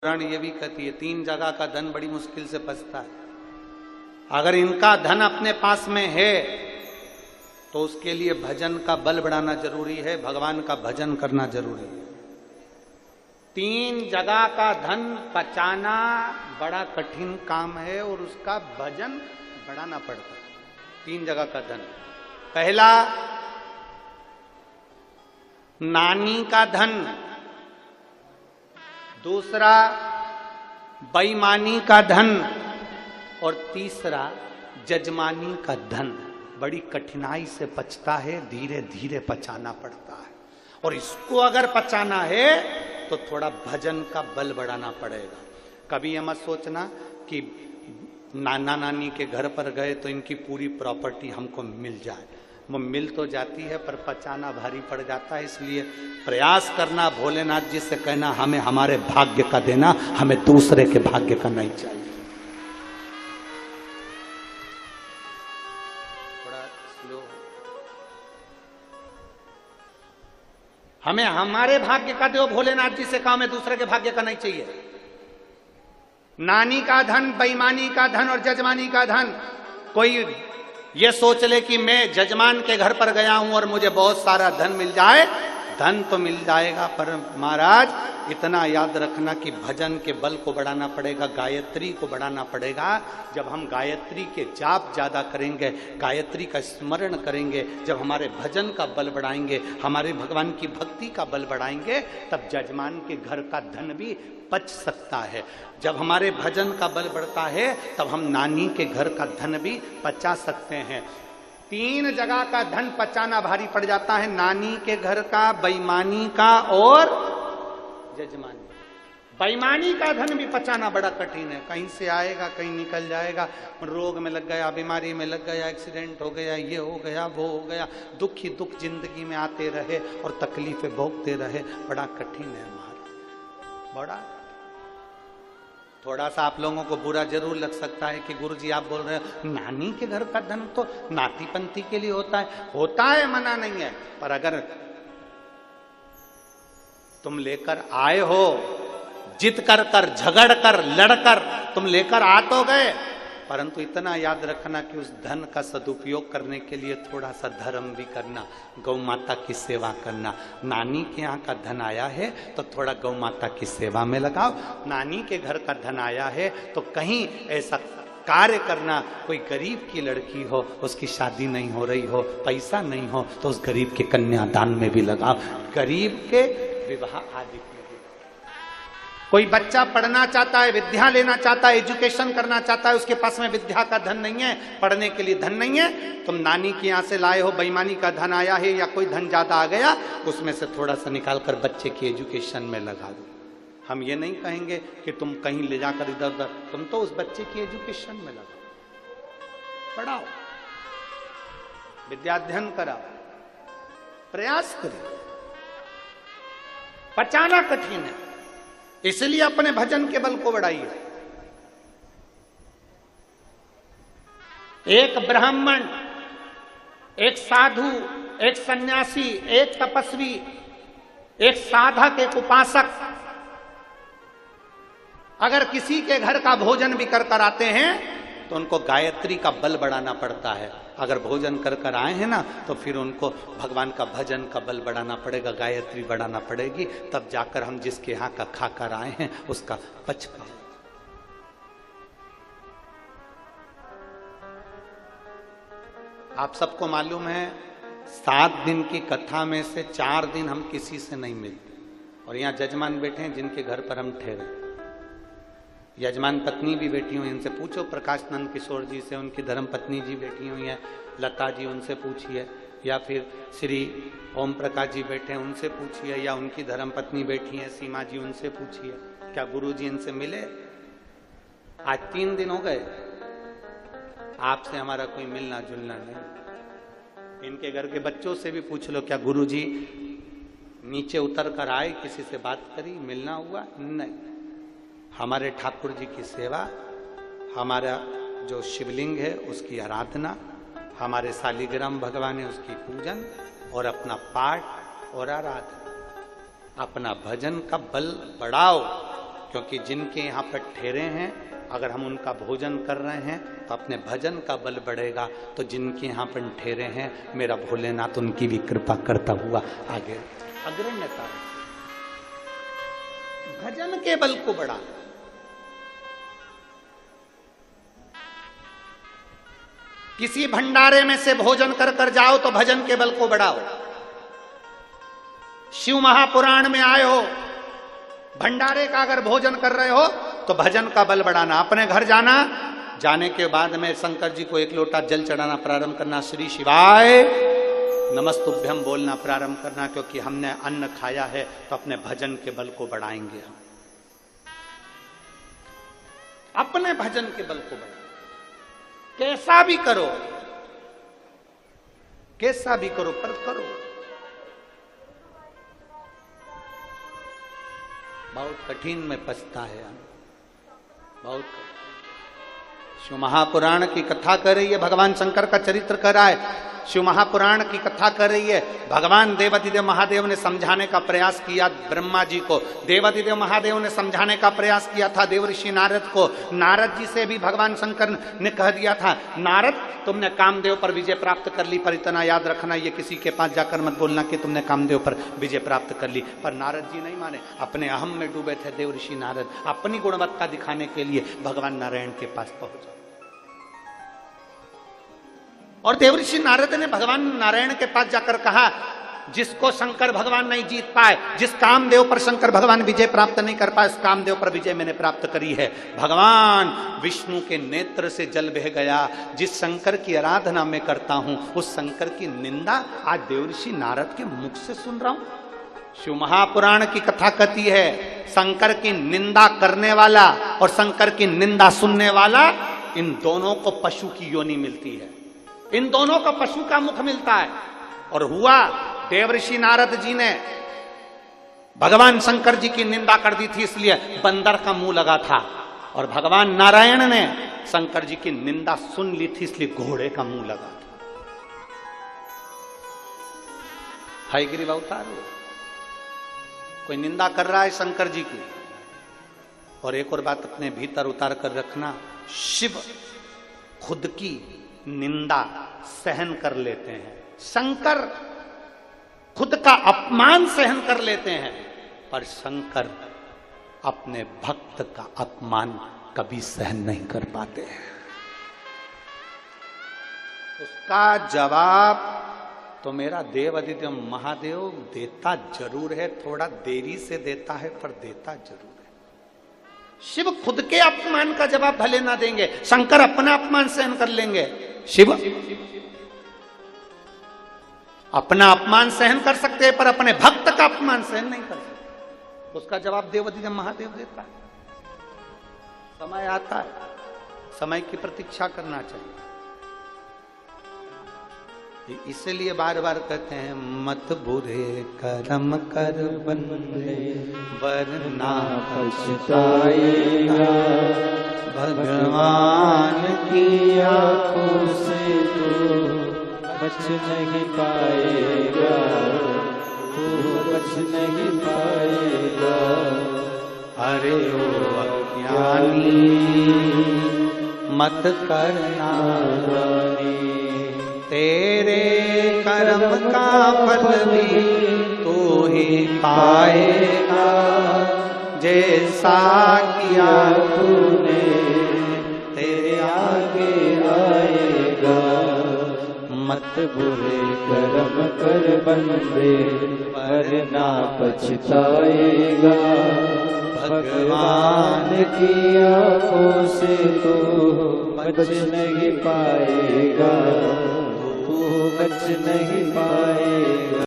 पुराण ये भी कहती है 3 जगह का धन बड़ी मुश्किल से बचता है। अगर इनका धन अपने पास में है तो उसके लिए भजन का बल बढ़ाना जरूरी है, भगवान का भजन करना जरूरी है। 3 जगह का धन बचाना बड़ा कठिन काम है और उसका भजन बढ़ाना पड़ता है। 3 जगह का धन, पहला नानी का धन, दूसरा बेईमानी का धन और तीसरा जजमानी का धन। बड़ी कठिनाई से पचता है, धीरे धीरे पचाना पड़ता है। और इसको अगर पचाना है तो थोड़ा भजन का बल बढ़ाना पड़ेगा। कभी ये मत सोचना कि नाना नानी के घर पर गए तो इनकी पूरी प्रॉपर्टी हमको मिल जाए। वो मिल तो जाती है पर पचाना भारी पड़ जाता है। इसलिए प्रयास करना, भोलेनाथ जी से कहना हमें हमारे भाग्य का देना, हमें दूसरे के भाग्य का नहीं चाहिए। थोड़ा स्लो। हमें हमारे भाग्य का दो, भोलेनाथ जी से कहा हमें दूसरे के भाग्य का नहीं चाहिए। नानी का धन, बेईमानी का धन और जजमानी का धन। कोई ये सोच ले कि मैं जजमान के घर पर गया हूं और मुझे बहुत सारा धन मिल जाए। धन तो मिल जाएगा पर महाराज इतना याद रखना कि भजन के बल को बढ़ाना पड़ेगा, गायत्री को बढ़ाना पड़ेगा। जब हम गायत्री के जाप ज्यादा करेंगे, गायत्री का स्मरण करेंगे, जब हमारे भजन का बल बढ़ाएंगे, हमारे भगवान की भक्ति का बल बढ़ाएंगे, तब जजमान के घर का धन भी पच सकता है। जब हमारे भजन का बल बढ़ता है तब हम नानी के घर का धन भी पचा सकते हैं। 3 जगह का धन पचाना भारी पड़ जाता है, नानी के घर का, बेईमानी का और जजमानी। बेईमानी का धन भी पचाना बड़ा कठिन है। कहीं से आएगा, कहीं निकल जाएगा, रोग में लग गया, बीमारी में लग गया, एक्सीडेंट हो गया, ये हो गया, वो हो गया, दुख ही दुख जिंदगी में आते रहे और तकलीफें भोगते रहे। बड़ा कठिन है हमारा, बड़ा। थोड़ा सा आप लोगों को बुरा जरूर लग सकता है कि गुरुजी आप बोल रहे हो नानी के घर का धन तो नाती पंथी के लिए होता है, मना नहीं है। पर अगर तुम लेकर आए हो, जिद कर कर, झगड़ कर, लड़कर तुम लेकर आ तो गए, परंतु इतना याद रखना कि उस धन का सदुपयोग करने के लिए थोड़ा सा धर्म भी करना, गौ माता की सेवा करना। नानी के यहाँ का धन आया है तो थोड़ा गौ माता की सेवा में लगाओ। नानी के घर का धन आया है तो कहीं ऐसा कार्य करना, कोई गरीब की लड़की हो, उसकी शादी नहीं हो रही हो, पैसा नहीं हो, तो उस गरीब के कन्यादान में भी लगाओ, गरीब के विवाह आदि। कोई बच्चा पढ़ना चाहता है, विद्या लेना चाहता है, एजुकेशन करना चाहता है, उसके पास में विद्या का धन नहीं है, पढ़ने के लिए धन नहीं है, तुम नानी के यहाँ से लाए हो, बेईमानी का धन आया है या कोई धन ज्यादा आ गया, उसमें से थोड़ा सा निकाल कर बच्चे की एजुकेशन में लगा दो। हम ये नहीं कहेंगे कि तुम कहीं ले जाकर इधर उधर, तुम तो उस बच्चे की एजुकेशन में लगाओ, पढ़ाओ, विद्याध्ययन कराओ, प्रयास करो। पचाना कठिन है, इसलिए अपने भजन के बल को बढ़ाइए। एक ब्राह्मण, एक साधु, एक सन्यासी, एक तपस्वी, एक साधक, एक उपासक अगर किसी के घर का भोजन भी कर कर आते हैं तो उनको गायत्री का बल बढ़ाना पड़ता है। अगर भोजन कर कर आए हैं ना तो फिर उनको भगवान का भजन का बल बढ़ाना पड़ेगा, गायत्री बढ़ाना पड़ेगी, तब जाकर हम जिसके यहाँ का खा कर आए हैं उसका पच पाए। आप सबको मालूम है 7 दिन की कथा में से 4 दिन हम किसी से नहीं मिलते, और यहाँ जजमान बैठे हैं जिनके घर पर हम ठहरे, यजमान पत्नी भी बैठी हुई, इनसे पूछो, प्रकाश नंद किशोर जी से, उनकी धर्म पत्नी जी बैठी हुई हैं, लता जी, उनसे पूछिए, या फिर श्री ओम प्रकाश जी बैठे हैं, उनसे पूछिए, या उनकी धर्म पत्नी बैठी हैं सीमा जी, उनसे पूछिए, क्या गुरु जी इनसे मिले? आज 3 दिन हो गए, आपसे हमारा कोई मिलना जुलना नहीं। इनके घर के बच्चों से भी पूछ लो, क्या गुरु जी नीचे उतर कर आए, किसी से बात करी, मिलना हुआ? नहीं। हमारे ठाकुर जी की सेवा, हमारा जो शिवलिंग है उसकी आराधना, हमारे शालिग्राम भगवान है उसकी पूजन, और अपना पाठ और आराधना, अपना भजन का बल बढ़ाओ। क्योंकि जिनके यहाँ पर ठहरे हैं, अगर हम उनका भोजन कर रहे हैं तो अपने भजन का बल बढ़ेगा। तो जिनके यहाँ पर ठहरे हैं, मेरा भोलेनाथ उनकी भी कृपा करता हुआ आगे अग्रण्यता, भजन के बल को बढ़ा। किसी भंडारे में से भोजन कर कर जाओ तो भजन के बल को बढ़ाओ। शिव महापुराण में आए हो, भंडारे का अगर भोजन कर रहे हो तो भजन का बल बढ़ाना। अपने घर जाना, जाने के बाद में शंकर जी को एक लोटा जल चढ़ाना प्रारंभ करना, श्री शिवाय नमस्तुभ्यम बोलना प्रारंभ करना, क्योंकि हमने अन्न खाया है तो अपने भजन के बल को बढ़ाएंगे हम। अपने भजन के बल को बढ़ाएंगे। कैसा भी करो, कैसा भी करो, पर करो। बहुत कठिन में पछता है, बहुत शिव महापुराण की कथा कर रही है, भगवान शंकर का चरित्र कर रहा है। शिव महापुराण की कथा कर रही है। भगवान देवाधिदेव महादेव ने समझाने का प्रयास किया ब्रह्मा जी को, देवाधिदेव महादेव ने समझाने का प्रयास किया था देवर्षि नारद को। नारद जी से भी भगवान शंकर ने कह दिया था, नारद तुमने कामदेव पर विजय प्राप्त कर ली, पर इतना याद रखना, ये किसी के पास जाकर मत बोलना कि तुमने कामदेव पर विजय प्राप्त कर ली। पर नारद जी नहीं माने, अपने अहम में डूबे थे देवर्षि नारद। अपनी गुणवत्ता दिखाने के लिए भगवान नारायण के पास पहुंचे, और देवर्षि नारद ने भगवान नारायण के पास जाकर कहा, जिसको शंकर भगवान नहीं जीत पाए, जिस कामदेव पर शंकर भगवान विजय प्राप्त नहीं कर पाए, उस कामदेव पर विजय मैंने प्राप्त करी है। भगवान विष्णु के नेत्र से जल बह गया। जिस शंकर की आराधना मैं करता हूं, उस शंकर की निंदा आज देवर्षि नारद के मुख से सुन रहा हूं। शिव महापुराण की कथा कहती है, शंकर की निंदा करने वाला और शंकर की निंदा सुनने वाला, इन दोनों को पशु की योनि मिलती है, इन दोनों को पशु का मुख मिलता है। और हुआ, देवर्षि नारद जी ने भगवान शंकर जी की निंदा कर दी थी, इसलिए बंदर का मुंह लगा था, और भगवान नारायण ने शंकर जी की निंदा सुन ली थी, इसलिए घोड़े का मुंह लगा था। हयग्रीव अवतार हुआ, कोई निंदा कर रहा है शंकर जी की। और एक और बात अपने भीतर उतार कर रखना, शिव खुद की निंदा सहन कर लेते हैं, शंकर खुद का अपमान सहन कर लेते हैं, पर शंकर अपने भक्त का अपमान कभी सहन नहीं कर पाते हैं। उसका जवाब तो मेरा देवाधिदेव महादेव देता जरूर है, थोड़ा देरी से देता है, पर देता जरूर है। शिव खुद के अपमान का जवाब भले ना देंगे, शंकर अपना अपमान सहन कर लेंगे। शिव अपना अपमान सहन कर सकते हैं, पर अपने भक्त का अपमान सहन नहीं कर सकते। उसका जवाब देवाधिदेव महादेव देता है। समय आता है, समय की प्रतीक्षा करना चाहिए। इसलिए बार बार कहते हैं, मत बुरे कर्म कर बंदे वरना पछताएगा, भगवान की आंखों से तो बच नहीं पाएगा, तू बच नहीं पाएगा। अरे ओ अज्ञानी मत करना रानी, तेरे कर्म का फल भी तू ही पाएगा, जैसा किया तूने तेरे आगे आएगा। मत बुरे कर्म कर बंदे वरना पछताएगा, भगवान की आंखों से तो बच नहीं पाएगा, तू बच नहीं पाएगा।